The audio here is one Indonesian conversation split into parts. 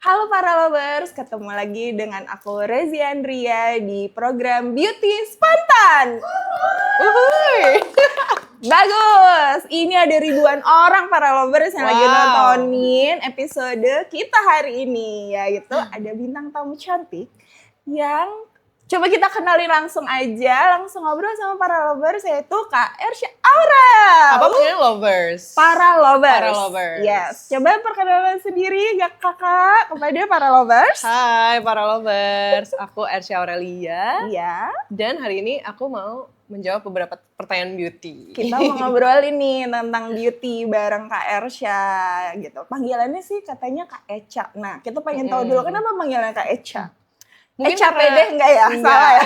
Halo para lovers, ketemu lagi dengan aku Rezi Andria di program Beauty Spontan. Bagus, ini ada ribuan orang para lovers yang lagi nontonin episode kita hari ini. Yaitu ada bintang tamu cantik yang coba kita kenalin langsung aja, langsung ngobrol sama para lovers, yaitu Kak Ersya Aurel. Apa punya lovers? Para lovers. Para lovers. Yes. Coba perkenalan sendiri ya kakak kepada para lovers. Hai para lovers, aku Ersya Aurelia. Iya. Dan hari ini aku mau menjawab beberapa pertanyaan beauty. Kita mau ngobrol ini tentang beauty bareng Kak Ersya gitu. Panggilannya sih katanya Kak Eca. Nah kita pengen tahu dulu kenapa panggilannya Kak Eca? Mungkin Eca pede enggak ya? Enggak. Salah ya?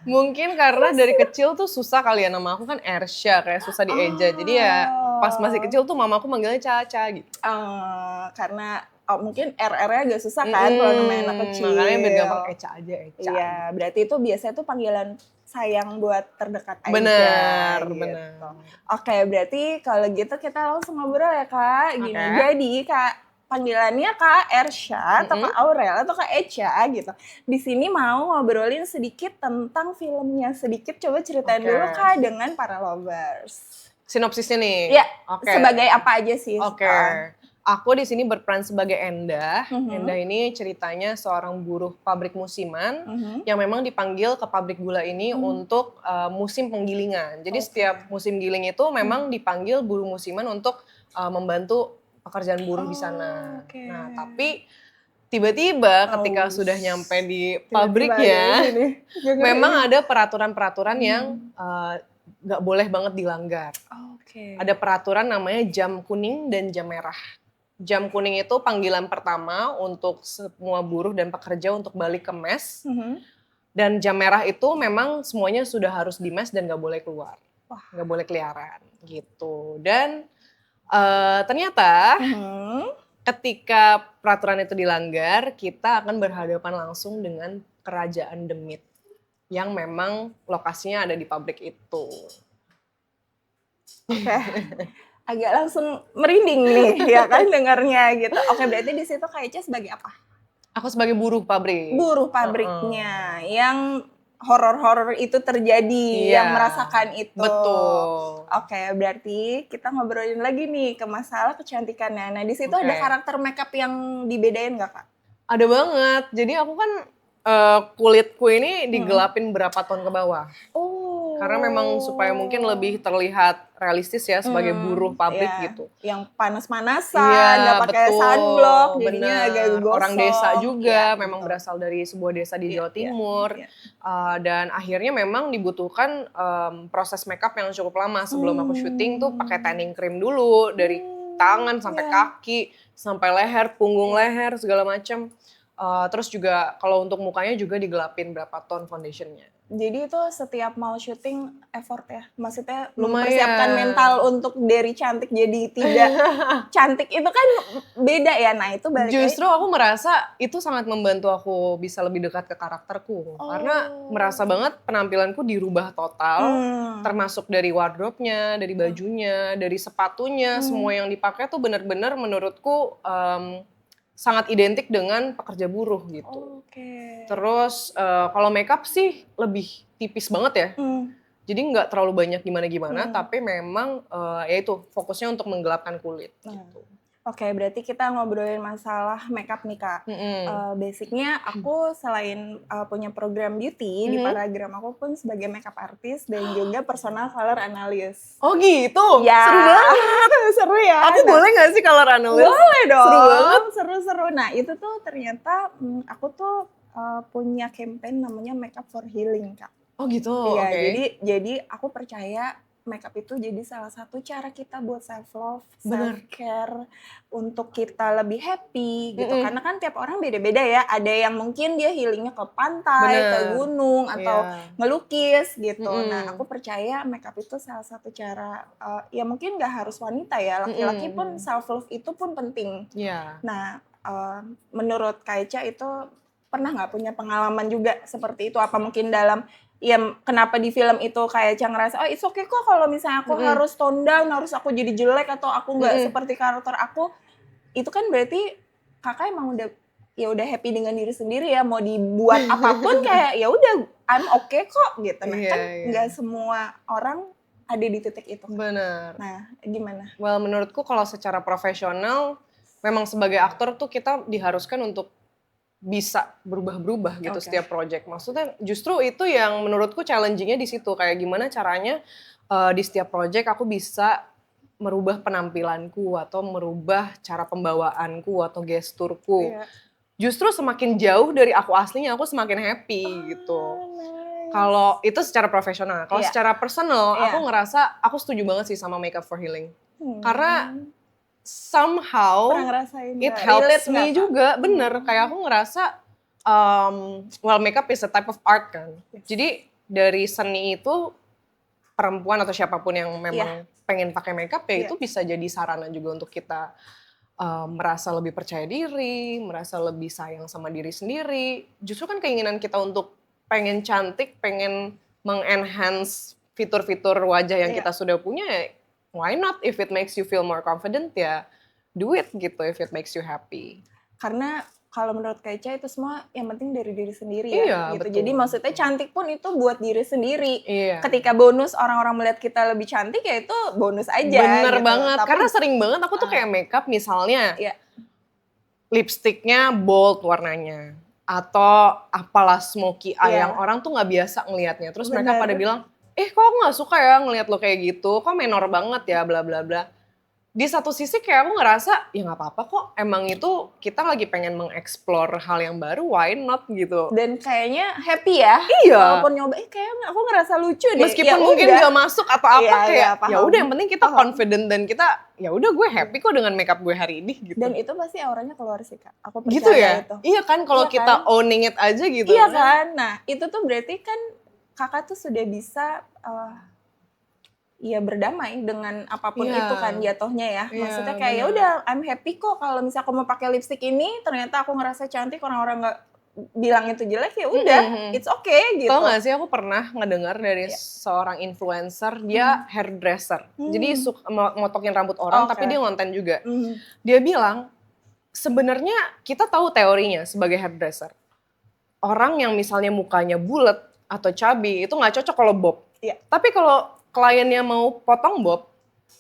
Mungkin karena dari kecil tuh susah kali ya, nama aku kan Ersya, kayak susah dieja. Jadi ya pas masih kecil tuh mama aku manggilnya Caca gitu. Karena mungkin RR-nya agak susah kan kalau namanya anak kecil. Makanya biar gampang Eca aja, Eca. Iya, berarti itu biasanya tuh panggilan sayang buat terdekat aja. Benar, gitu. benar. Oke, berarti kalau gitu kita langsung ngobrol ya Kak. Gini, jadi Kak, panggilannya Kak Ersya atau Kak Aurel atau Kak Eca gitu. Di sini mau ngobrolin sedikit tentang filmnya. Sedikit coba ceritain dulu Kak dengan para lovers. Sinopsisnya nih. Iya, sebagai apa aja sih? Aku di sini berperan sebagai Endah. Endah ini ceritanya seorang buruh pabrik musiman yang memang dipanggil ke pabrik gula ini untuk musim penggilingan. Jadi setiap musim giling itu memang dipanggil buruh musiman untuk membantu pekerjaan buruh di sana. Nah, tapi tiba-tiba ketika sudah nyampe di pabriknya, memang ada peraturan-peraturan yang nggak boleh banget dilanggar. Ada peraturan namanya jam kuning dan jam merah. Jam kuning itu panggilan pertama untuk semua buruh dan pekerja untuk balik ke mes. Dan jam merah itu memang semuanya sudah harus di mes dan nggak boleh keluar. Nggak boleh keliaran gitu. Dan ternyata ketika peraturan itu dilanggar, kita akan berhadapan langsung dengan kerajaan Demit. Yang memang lokasinya ada di pabrik itu. Agak langsung merinding nih ya kan dengarnya gitu. Oke, berarti di situ Kak Eca sebagai apa? Aku sebagai buruh pabrik. Buruh pabriknya yang horor-horor itu terjadi, yang merasakan itu. Betul. Oke, berarti kita ngobrolin lagi nih ke masalah kecantikannya. Nah, di situ ada karakter makeup yang dibedain nggak Kak? Ada banget. Jadi aku kan kulitku ini digelapin berapa ton ke bawah. Karena memang supaya mungkin lebih terlihat realistis ya sebagai buruh pabrik gitu. Yang panas-panasan, nggak pakai sunblock, jadinya agak gosong. Orang desa juga, memang berasal dari sebuah desa di Jawa Timur. Dan akhirnya memang dibutuhkan proses makeup yang cukup lama. Sebelum aku syuting tuh pakai tanning cream dulu, dari tangan sampai kaki, sampai leher, punggung leher, segala macam. Terus juga kalau untuk mukanya juga digelapin berapa ton foundationnya. Jadi itu setiap mau syuting effort ya? Maksudnya lumayan. Mempersiapkan mental untuk dari cantik jadi tidak cantik itu kan beda ya. Nah itu balik justru aku merasa itu sangat membantu aku bisa lebih dekat ke karakterku. Karena merasa banget penampilanku dirubah total. Termasuk dari wardrobe-nya, dari bajunya, dari sepatunya. Semua yang dipakai tuh benar-benar menurutku sangat identik dengan pekerja buruh gitu. Terus kalau makeup sih lebih tipis banget ya. Jadi nggak terlalu banyak gimana-gimana, tapi memang ya itu fokusnya untuk menggelapkan kulit gitu. Oke, berarti kita ngobrolin masalah makeup nih Kak. Basicnya aku selain punya program beauty, di program aku pun sebagai makeup artist dan juga personal color analyst. Oh gitu? Ya. Seru banget. Seru ya. Aku boleh gak sih color analyst? Boleh dong. Seru banget. Seru-seru. Nah itu tuh ternyata aku tuh punya campaign namanya Makeup for Healing Kak. Oh gitu, Iya, jadi aku percaya makeup itu jadi salah satu cara kita buat self love, self care, untuk kita lebih happy gitu. Karena kan tiap orang beda-beda ya. Ada yang mungkin dia healingnya ke pantai, ke gunung atau ngelukis gitu. Nah, aku percaya makeup itu salah satu cara. Ya mungkin nggak harus wanita ya, laki-laki pun self love itu pun penting. Nah, menurut Kak Eca itu pernah nggak punya pengalaman juga seperti itu? Apa mungkin dalam kenapa di film itu kayak Eca ngerasa, oh it's okay kok kalau misalnya aku harus tone down, harus aku jadi jelek atau aku nggak seperti karakter aku, itu kan berarti kakak emang udah happy dengan diri sendiri ya, mau dibuat apapun kayak ya udah I'm okay kok gitu. Nah kan nggak semua orang ada di titik itu. Bener. Nah gimana? Well menurutku kalau secara profesional memang sebagai aktor tuh kita diharuskan untuk bisa berubah-berubah gitu setiap project. Maksudnya justru itu yang menurutku challenging-nya di situ. Kayak gimana caranya di setiap project aku bisa merubah penampilanku atau merubah cara pembawaanku atau gesturku. Justru semakin jauh dari aku aslinya, aku semakin happy gitu. Nice. Kalau itu secara profesional. Kalau secara personal, aku ngerasa aku setuju banget sih sama makeup for healing. Karena somehow it helps me juga, bener. Kayak aku ngerasa, well makeup is a type of art kan. Jadi dari seni itu perempuan atau siapapun yang memang pengen pakai makeup ya itu bisa jadi sarana juga untuk kita merasa lebih percaya diri, merasa lebih sayang sama diri sendiri. Justru kan keinginan kita untuk pengen cantik, pengen mengenhance fitur-fitur wajah yang kita sudah punya, why not? If it makes you feel more confident ya do it gitu, if it makes you happy. Karena kalau menurut Kaica itu semua yang penting dari diri sendiri ya. Gitu. Betul. Jadi maksudnya cantik pun itu buat diri sendiri. Iya. Ketika bonus orang-orang melihat kita lebih cantik ya itu bonus aja. Bener gitu. banget. Tapi, karena sering banget aku tuh kayak makeup misalnya lipstiknya bold warnanya. Atau apalah smoky eye yang orang tuh gak biasa ngelihatnya. Terus mereka pada bilang, kok aku gak suka ya ngelihat lo kayak gitu. Kok menor banget ya bla bla bla. Di satu sisi kayak aku ngerasa ya nggak apa-apa kok, emang itu kita lagi pengen mengeksplor hal yang baru, why not gitu. Dan kayaknya happy ya. Iya. Walaupun nyoba, kayaknya aku ngerasa lucu deh. Meskipun mungkin nggak masuk atau apa kayak ya udah yang penting kita confident dan kita ya udah gue happy kok dengan makeup gue hari ini gitu. Dan itu pasti auranya keluar sih Kak. Aku percaya gitu ya? itu. Iya kan kalau kita owning it aja gitu. Iya kan. Nah itu tuh berarti kan kakak tuh sudah bisa berdamai dengan apapun itu kan jatuhnya ya. Maksudnya kayak ya udah I'm happy kok kalau misalnya aku mau pakai lipstick ini ternyata aku ngerasa cantik, orang-orang nggak bilang itu jelek ya udah it's okay gitu. Tau gak sih aku pernah ngedengar dari seorang influencer, dia hairdresser. Jadi suka motokin rambut orang tapi dia ngonten juga. Dia bilang sebenarnya kita tahu teorinya sebagai hairdresser. Orang yang misalnya mukanya bulat atau chubby itu nggak cocok kalau bob. Tapi kalau kliennya mau potong bob,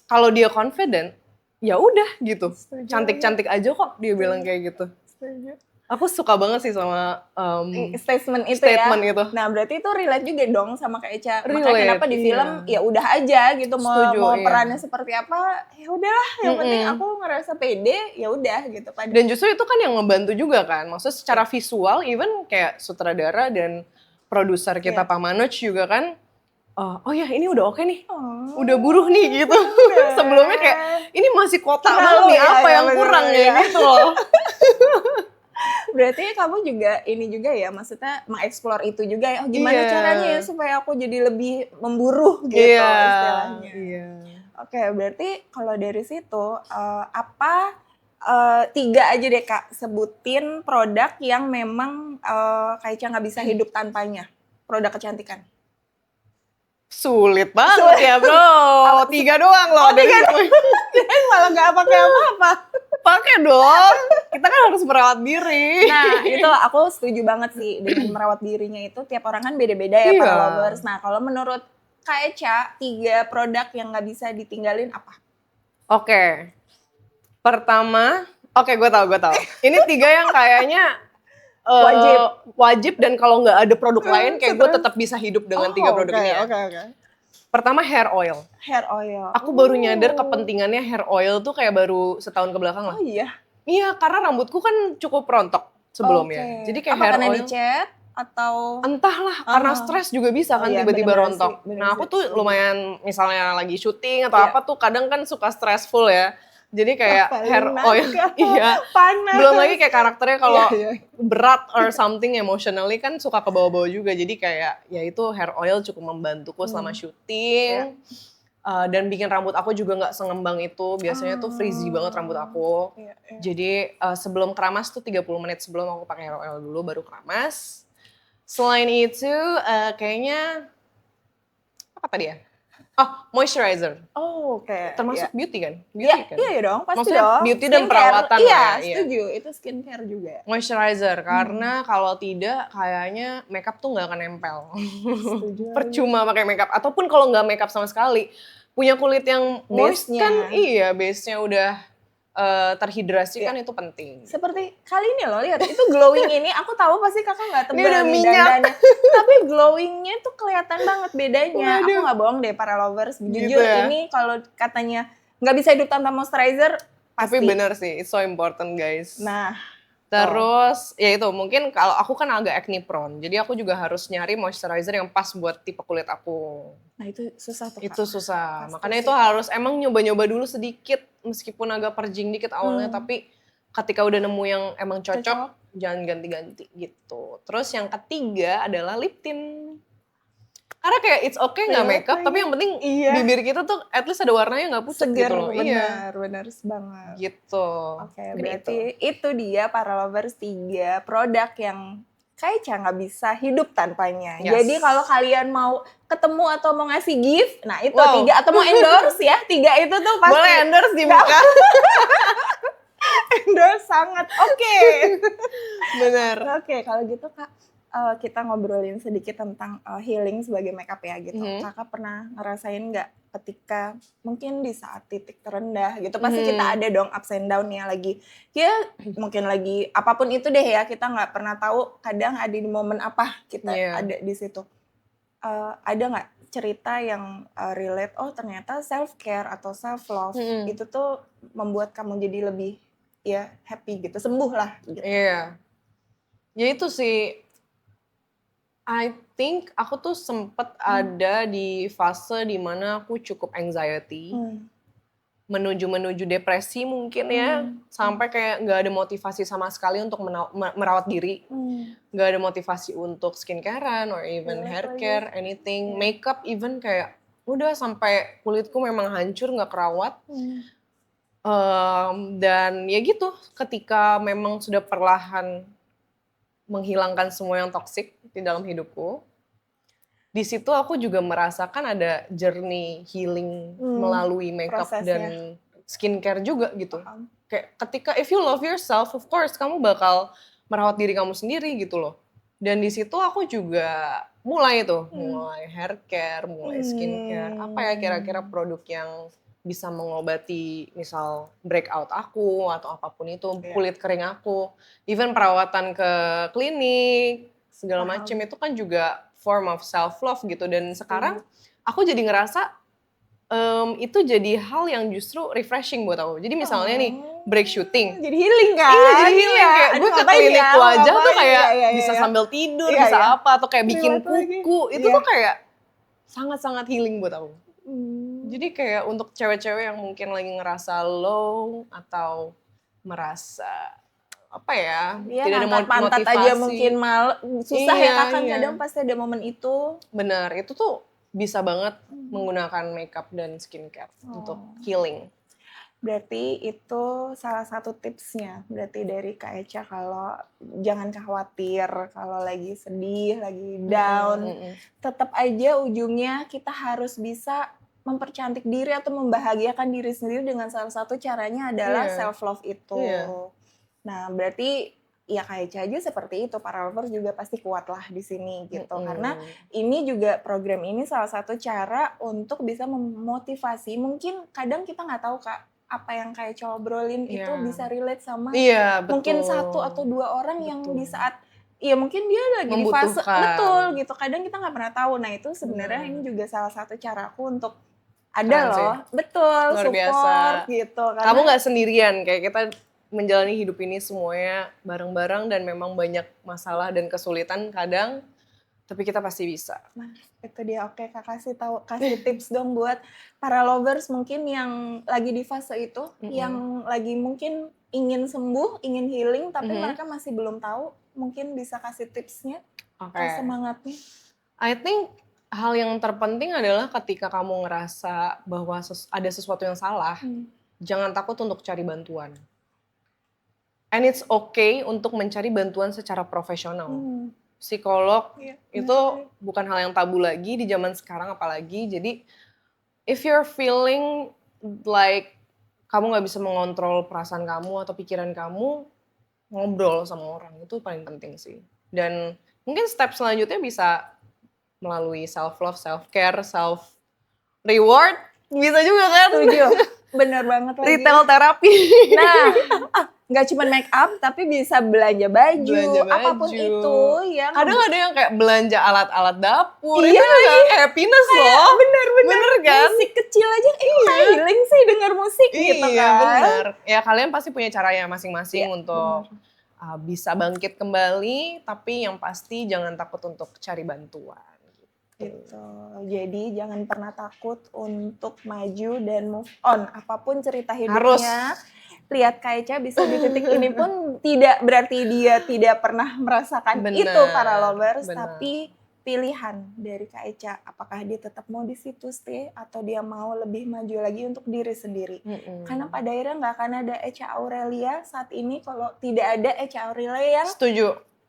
kalau dia confident, ya udah gitu. Cantik-cantik aja kok dia bilang kayak gitu. Aku suka banget sih sama statement itu. Nah berarti itu relate juga dong sama kayak Eca. Makanya kenapa di film ya udah aja gitu mau perannya seperti apa ya udahlah. Yang penting aku ngerasa pede ya udah gitu. Dan justru itu kan yang ngebantu juga kan. Maksudnya secara visual even kayak sutradara dan produser kita Pak Manoj juga kan. Oh ya ini udah oke nih, udah buruh nih gitu. Sebelumnya kayak ini masih kotak banget nih, apa yang kurang ya gitu loh. Berarti kamu juga ini juga ya, maksudnya mengeksplor itu juga ya. Gimana caranya ya supaya aku jadi lebih memburu gitu istilahnya. Oke, berarti kalau dari situ apa 3 aja deh Kak sebutin produk yang memang Kaica nggak bisa hidup tanpanya, produk kecantikan. Sulit banget ya bro, 3 doang loh. 3 doang, malah gak pakai apa-apa. Pakai dong, kita kan harus merawat diri. Nah itu aku setuju banget sih dengan merawat dirinya itu tiap orang kan beda-beda ya para lovers. Nah kalau menurut Kak Eca 3 produk yang gak bisa ditinggalin apa? Oke. Pertama, gue tahu. Ini 3 yang kayaknya wajib dan kalau nggak ada produk lain kayak gue tetap bisa hidup dengan 3 produk ini ya. Pertama hair oil. Aku baru nyadar kepentingannya hair oil tuh kayak baru setahun kebelakang lah. Oh iya? Iya karena rambutku kan cukup rontok sebelumnya. Jadi kayak hair oil. Karena dicet atau? Entahlah karena stres juga bisa kan tiba-tiba rontok. Nah aku tuh lumayan misalnya lagi syuting atau apa tuh kadang kan suka stressful ya. Jadi kayak hair oil, panas. Belum lagi kayak karakternya kalau berat or something emotionally kan suka ke bawah-bawah juga. Jadi kayak ya itu hair oil cukup membantuku selama syuting. Dan bikin rambut aku juga gak sengembang itu. Biasanya tuh frizzy banget rambut aku. Jadi sebelum keramas tuh 30 menit sebelum aku pakai hair oil dulu baru keramas. Selain itu kayaknya, apa tadi ya? Moisturizer. Oh, oke. Termasuk Iya. beauty kan? Iya, Beauty kan? iya dong, pasti Maksudnya dong. beauty dan Skincare, perawatan iya, lah ya. Iya. setuju. Itu skincare juga. Moisturizer, karena kalau tidak kayaknya makeup tuh nggak akan nempel. Setuju. Percuma pakai makeup. Ataupun kalau nggak makeup sama sekali, punya kulit yang moist Base-nya. kan, iya base-nya udah terhidrasi Iya. kan itu penting. Seperti kali ini loh, lihat itu glowing ini, aku tahu pasti kakak nggak Ini tebal udah nih minyak. dandannya, tapi glowingnya tuh kelihatan banget bedanya. Waduh. Aku nggak bohong deh para lovers, Gitu jujur ya? ini kalau katanya nggak bisa hidup tanpa moisturizer, pasti. Tapi bener sih, it's so important guys. Nah, Terus ya itu mungkin kalau aku kan agak acne prone, jadi aku juga harus nyari moisturizer yang pas buat tipe kulit aku. nah itu susah tuh Kak. Itu susah, Pasti makanya sih. itu harus emang nyoba-nyoba dulu sedikit meskipun agak perjing dikit awalnya, tapi ketika udah nemu yang emang cocok, jangan ganti-ganti gitu. Terus yang ketiga adalah lip tint. Karena kayak it's okay nggak makeup, tapi yang penting bibir kita tuh at least ada warnanya nggak pucat Seger, gitu loh. benar, benar banget. Gitu. Oke, Mungkin berarti itu dia para lovers 3 produk yang Kaica nggak bisa hidup tanpanya. Yes. Jadi kalau kalian mau ketemu atau mau ngasih gift, nah itu Wow. 3 atau mau endorse ya, 3 itu tuh pasti. Boleh endorse di muka. Endorse sangat oke. Bener. Oke, kalau gitu Kak, kita ngobrolin sedikit tentang healing sebagai makeup ya gitu. Kakak pernah ngerasain nggak ketika mungkin di saat titik terendah gitu, pasti kita ada dong ups and down ya lagi. Ya mungkin lagi apapun itu deh ya, kita nggak pernah tahu kadang ada di momen apa kita ada di situ. Ada nggak cerita yang relate, oh ternyata self care atau self love itu tuh membuat kamu jadi lebih ya happy gitu, sembuh lah gitu. Iya. Ya itu sih, I think aku tuh sempet ada di fase dimana aku cukup anxiety, menuju depresi mungkin ya, sampai kayak nggak ada motivasi sama sekali untuk merawat diri, nggak ada motivasi untuk skincarean or even hair care, anything, makeup even kayak udah sampai kulitku memang hancur nggak kerawat. Dan ya gitu, ketika memang sudah perlahan menghilangkan semua yang toksik di dalam hidupku, di situ aku juga merasakan ada journey healing melalui makeup dan skincare juga gitu. Kayak ketika if you love yourself, of course kamu bakal merawat diri kamu sendiri gitu loh. Dan di situ aku juga mulai hair care, mulai skincare. Apa ya kira-kira produk yang bisa mengobati misal breakout aku atau apapun itu, kulit kering aku, even perawatan ke klinik, segala macam itu kan juga form of self love gitu. Dan sekarang aku jadi ngerasa itu jadi hal yang justru refreshing buat aku. Jadi misalnya nih break shooting, jadi healing kan? Iya jadi healing, kayak gue ke klinik wajah tuh kayak bisa sambil tidur, bisa apa, atau kayak bikin kuku, itu tuh kayak sangat-sangat healing buat aku. Jadi kayak untuk cewek-cewek yang mungkin lagi ngerasa low atau merasa apa ya, tidak ada motivasi. Aja mungkin susah ya kakak, kadang pasti ada momen itu. Benar, itu tuh bisa banget menggunakan makeup dan skincare untuk healing. Berarti itu salah satu tipsnya, berarti dari Kak Echa kalau jangan khawatir kalau lagi sedih, lagi down, tetap aja ujungnya kita harus bisa mempercantik diri atau membahagiakan diri sendiri dengan salah satu caranya adalah self love itu. Nah, berarti ya Kak Echa aja seperti itu, para lovers juga pasti kuat lah di sini gitu. Karena ini juga program ini salah satu cara untuk bisa memotivasi. Mungkin kadang kita nggak tahu Kak, apa yang Kak Echa obrolin itu bisa relate sama mungkin 1 atau 2 orang yang di saat ya mungkin dia lagi di fase betul gitu. Kadang kita nggak pernah tahu. Nah, itu sebenarnya ini juga salah satu caraku untuk ada loh, betul, luar support biasa. gitu. Karena kamu nggak sendirian, kayak kita menjalani hidup ini semuanya bareng-bareng dan memang banyak masalah dan kesulitan kadang, tapi kita pasti bisa. Nah, itu dia. Oke, Kak kasih tips dong buat para lovers mungkin yang lagi di fase itu, yang lagi mungkin ingin sembuh, ingin healing, tapi mereka masih belum tahu, mungkin bisa kasih tipsnya, semangatnya. I think hal yang terpenting adalah ketika kamu ngerasa bahwa ada sesuatu yang salah, jangan takut untuk cari bantuan. And it's okay untuk mencari bantuan secara profesional. Psikolog itu bukan hal yang tabu lagi di zaman sekarang apalagi. Jadi if you're feeling like kamu nggak bisa mengontrol perasaan kamu atau pikiran kamu, ngobrol sama orang itu paling penting sih. Dan mungkin step selanjutnya bisa melalui self love, self care, self reward, bisa juga kan? Setuju, bener banget lagi. Retail terapi. Nah, nggak cuma make up tapi bisa belanja baju, apapun itu yang kadang ada yang kayak belanja alat-alat dapur, iya, itu juga happiness loh. Bener kan? Musik kecil aja, healing sih denger musik gitu kan. Iya bener, ya kalian pasti punya caranya masing-masing untuk bisa bangkit kembali, tapi yang pasti jangan takut untuk cari bantuan. Gitu. Jadi jangan pernah takut untuk maju dan move on. Apapun cerita hidupnya, lihat Kak Echa bisa di titik ini pun tidak berarti dia tidak pernah merasakan itu para lovers, tapi pilihan dari Kak Echa, apakah dia tetap mau di situ stay atau dia mau lebih maju lagi untuk diri sendiri. Karena pada akhirnya nggak akan ada Echa Aurelia saat ini kalau tidak ada Echa Aurelia yang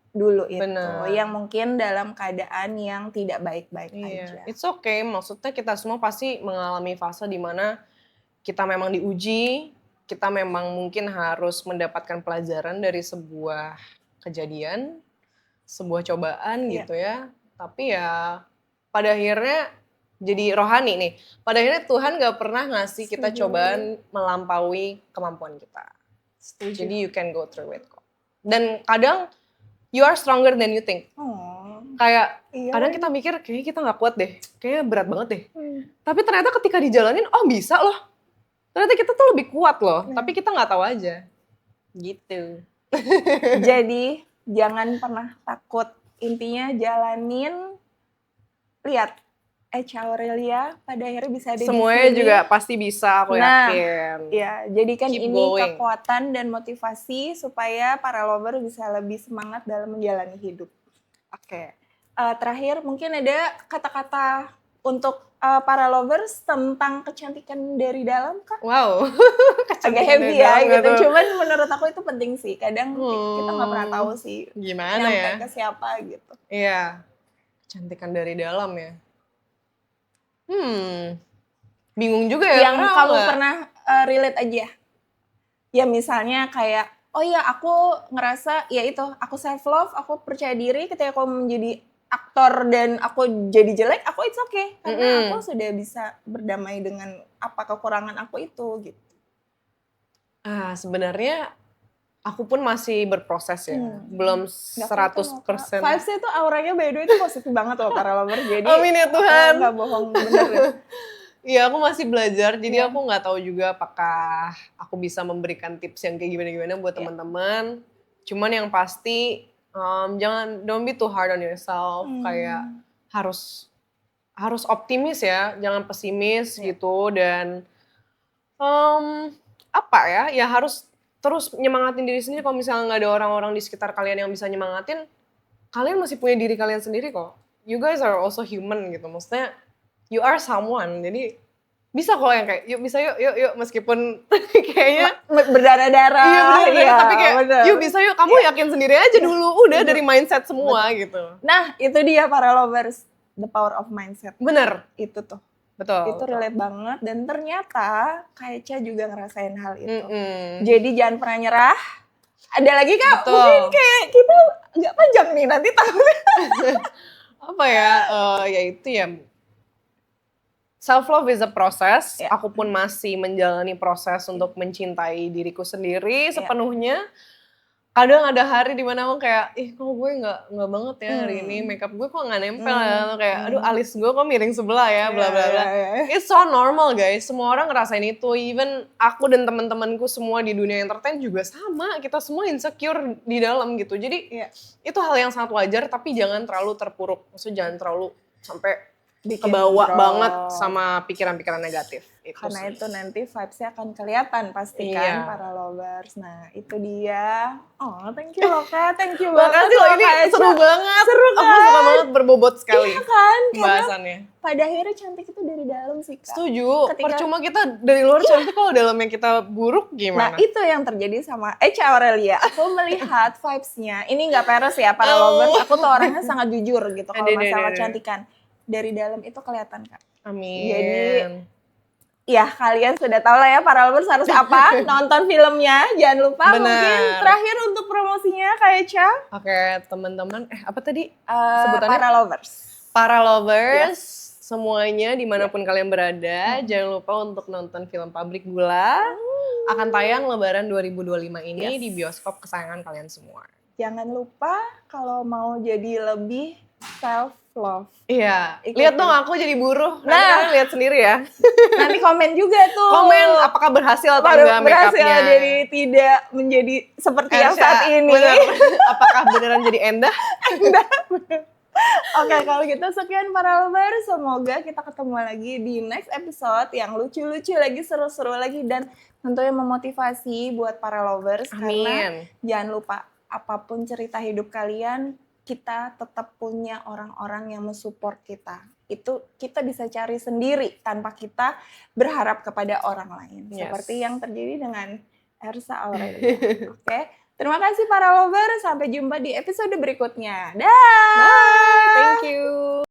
dulu itu, yang mungkin dalam keadaan yang tidak baik-baik aja. It's okay, maksudnya kita semua pasti mengalami fase di mana kita memang diuji, kita memang mungkin harus mendapatkan pelajaran dari sebuah kejadian, sebuah cobaan gitu ya. Tapi ya pada akhirnya jadi rohani nih. Pada akhirnya Tuhan gak pernah ngasih kita cobaan melampaui kemampuan kita. Jadi you can go through it kok. Dan kadang you are stronger than you think. Kayak kadang kita mikir kayaknya kita gak kuat deh. Kayaknya berat banget deh. Tapi ternyata ketika dijalanin, oh bisa loh. Ternyata kita tuh lebih kuat loh. Tapi kita gak tahu aja. Gitu. Jadi jangan pernah takut. Intinya jalanin, lihat Echa Aurelia pada akhirnya bisa ada semuanya di sini. Juga pasti bisa, aku yakin. Ya, jadikan ini kekuatan dan motivasi supaya para lover bisa lebih semangat dalam menjalani hidup. Oke. Terakhir mungkin ada kata-kata untuk para lovers tentang kecantikan dari dalam, Kak? Wow. Agak heavy ya gitu. Cuman menurut aku itu penting sih. Kadang kita nggak pernah tahu sih gimana ya ke siapa gitu. Iya. Kecantikan dari dalam ya. Bingung juga ya. Yang kamu pernah relate aja. Ya misalnya kayak, oh ya aku ngerasa ya itu, aku self love, aku percaya diri ketika aku menjadi aktor dan aku jadi jelek, aku it's okay. Karena aku sudah bisa berdamai dengan apa kekurangan aku itu gitu. Sebenarnya aku pun masih berproses ya. Belum 100%. Vibes-nya itu auranya by the way itu positif banget loh para lover. Jadi amin ya Tuhan. Gak bohong bener ya. Iya aku masih belajar, jadi aku gak tahu juga apakah aku bisa memberikan tips yang kayak gimana-gimana buat teman-teman. Cuman yang pasti don't be too hard on yourself. Kayak harus optimis ya, jangan pesimis gitu. Dan ya harus terus nyemangatin diri sendiri. Kalau misalnya gak ada orang-orang di sekitar kalian yang bisa nyemangatin, kalian masih punya diri kalian sendiri kok. You guys are also human gitu, maksudnya you are someone, jadi bisa kok yang kayak yuk bisa yuk meskipun kayaknya berdarah-darah. Iya, tapi kayak bener. Yuk bisa yuk, kamu yakin sendiri aja dulu, udah dari mindset semua gitu. Nah itu dia para lovers, the power of mindset. Bener. Itu tuh. Betul. Itu relate banget dan ternyata Kak Echa juga ngerasain hal itu. Jadi jangan pernah nyerah. Ada lagi Kak, mungkin kayak kita agak panjang nih nanti tahunnya. Apa ya, ya itu ya. Self love is a process. Aku pun masih menjalani proses untuk mencintai diriku sendiri sepenuhnya. Kadang ada hari dimana aku kayak, kok gue nggak banget ya hari ini, makeup gue kok nggak nempel ya, kayak aduh alis gue kok miring sebelah ya, bla bla bla. It's so normal guys, semua orang ngerasain itu, even aku dan teman-temanku semua di dunia entertain juga sama, kita semua insecure di dalam gitu. Jadi itu hal yang sangat wajar, tapi jangan terlalu terpuruk, maksudnya jangan terlalu sampai kebawa banget sama pikiran-pikiran negatif. Karena itu nanti vibes-nya akan kelihatan pasti kan para lovers. Nah itu dia. Oh thank you loh Kak, thank you banget. Makasih loh, ini seru banget. Seru kan? Aku suka banget berbobot sekali. Iya kan? Bahasannya. Pada akhirnya cantik itu dari dalam sih Kak. Setuju, percuma kita dari luar cantik kalau dalamnya kita buruk gimana? Nah itu yang terjadi sama Echa Aurelia. Aku melihat vibes-nya, ini gak peres ya para lovers, aku tuh orangnya sangat jujur gitu kalau masalah kecantikan. Dari dalam itu kelihatan Kak. Amin. Jadi ya kalian sudah tahu lah ya para lovers harus apa, nonton filmnya, jangan lupa. Bener. Mungkin terakhir untuk promosinya kayak Cha. Oke, teman-teman, apa tadi sebutannya? Para lovers. Para lovers, semuanya dimanapun kalian berada, jangan lupa untuk nonton film Pabrik Gula. Akan tayang Lebaran 2025 ini di bioskop kesayangan kalian semua. Jangan lupa kalau mau jadi lebih self love. Iya, lihat dong aku jadi buruh. Nanti kalian lihat sendiri ya. Nanti komen juga tuh. Komen apakah berhasil atau enggak berhasil make-upnya. jadi tidak menjadi seperti yang saat ini. Bener. Apakah beneran jadi Endah? Oke, kalau gitu sekian para lovers. Semoga kita ketemu lagi di next episode yang lucu-lucu lagi, seru-seru lagi, dan tentunya memotivasi buat para lovers. Amin. Karena jangan lupa, apapun cerita hidup kalian, kita tetap punya orang-orang yang mensupport kita. Itu kita bisa cari sendiri tanpa kita berharap kepada orang lain. Seperti yang terjadi dengan Ersa Aurelia. Oke. Terima kasih para lovers, sampai jumpa di episode berikutnya. Dah. Bye. Thank you.